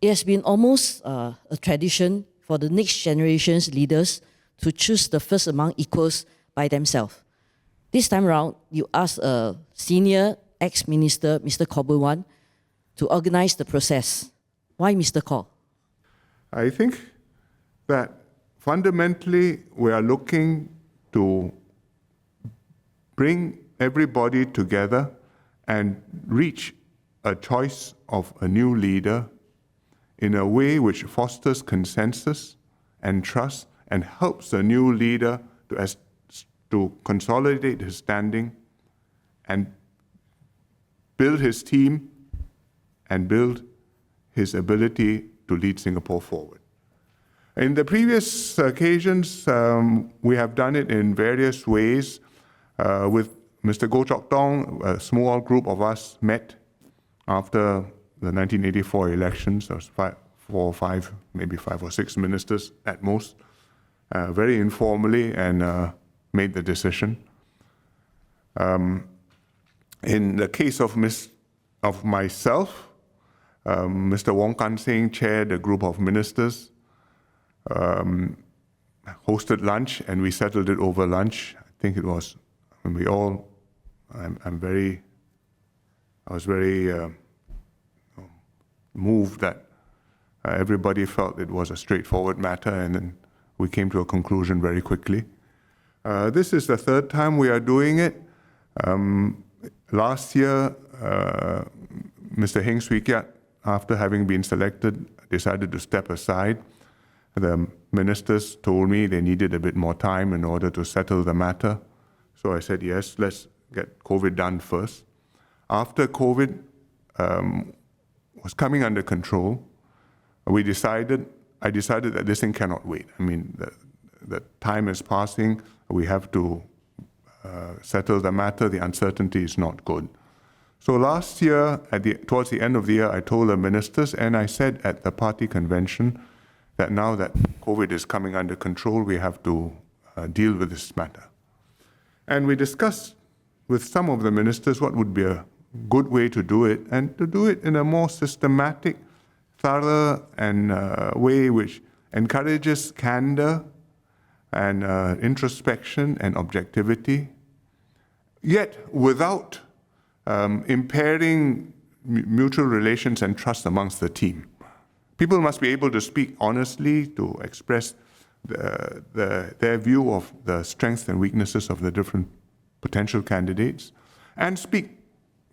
it has been almost a tradition for the next generation's leaders to choose the first among equals by themselves. This time around, you asked a senior ex-minister, Mr. Khaw Boon Wan, to organize the process. Why Mr. Khaw? I think that fundamentally we are looking to bring everybody together and reach a choice of a new leader in a way which fosters consensus and trust and helps the new leader to consolidate his standing and build his team and build his ability to lead Singapore forward. In the previous occasions, we have done it in various ways. With Mr. Goh Chok Tong, a small group of us met after the 1984 elections. There was maybe five or six ministers at most, very informally, and made the decision. In the case of myself, Mr. Wong Kan Seng chaired a group of ministers, hosted lunch, and we settled it over lunch. I think it was when we all, I was very moved that everybody felt it was a straightforward matter, and then we came to a conclusion very quickly. This is the third time we are doing it. Last year, Mr. Heng Swee Keat, after having been selected, decided to step aside. The ministers told me they needed a bit more time in order to settle the matter. So I said, yes, let's get COVID done first. After COVID was coming under control, I decided that this thing cannot wait. I mean, the time is passing. We have to settle the matter. The uncertainty is not good. So last year, towards the end of the year, I told the ministers, and I said at the party convention, that now that COVID is coming under control, we have to deal with this matter. And we discussed with some of the ministers what would be a good way to do it, and to do it in a more systematic, thorough and way which encourages candor and introspection and objectivity, yet without impairing mutual relations and trust amongst the team. People must be able to speak honestly, to express their view of the strengths and weaknesses of the different potential candidates, and speak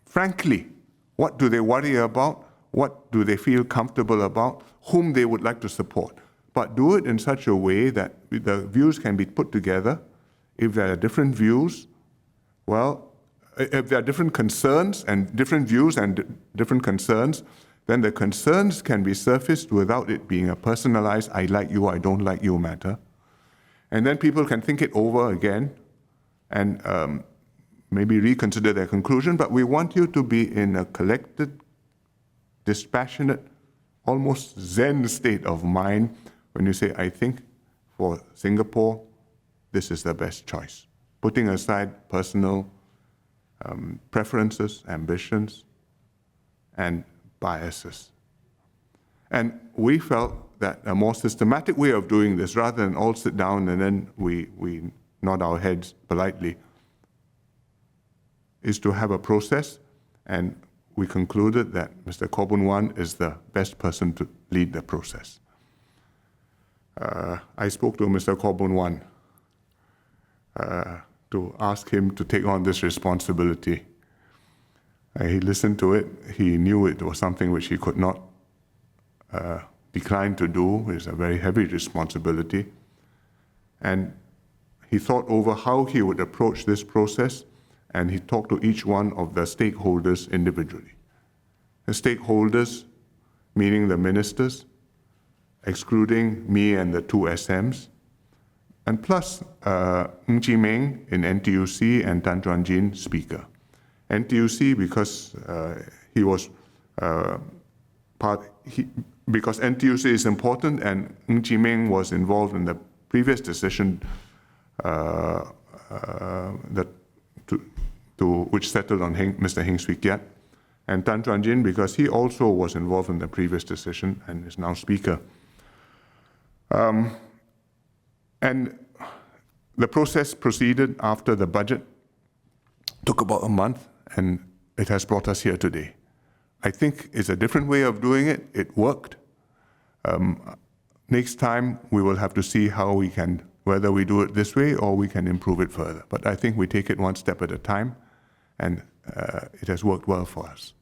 frankly. What do they worry about? What do they feel comfortable about? Whom they would like to support? But do it in such a way that the views can be put together. If there are different views, well, if there are different concerns and different views and different concerns, then the concerns can be surfaced without it being a personalized, I like you, I don't like you matter. And then people can think it over again and maybe reconsider their conclusion, but we want you to be in a collected, dispassionate, almost Zen state of mind when you say, I think for Singapore, this is the best choice. Putting aside personal preferences, ambitions, and biases. And we felt that a more systematic way of doing this, rather than all sit down and then we nod our heads politely, is to have a process, and we concluded that Mr. Khaw Boon Wan is the best person to lead the process. I spoke to Mr. Khaw Boon Wan to ask him to take on this responsibility. He listened to it. He knew it was something which he could not decline to do. It's a very heavy responsibility. And he thought over how he would approach this process, and he talked to each one of the stakeholders individually. The stakeholders, meaning the ministers, excluding me and the two SMs, and plus Ng Chee Meng in NTUC and Tan Chuan Jin, Speaker. NTUC because he was because NTUC is important, and Ng Chee Meng was involved in the previous decision which settled on Mr. Heng Swee Keat, and Tan Chuan Jin, because he also was involved in the previous decision and is now Speaker. And the process proceeded after the budget, took about a month, and it has brought us here today. I think it's a different way of doing it. It worked. Next time, we will have to see how we can, whether we do it this way or we can improve it further. But I think we take it one step at a time, and it has worked well for us.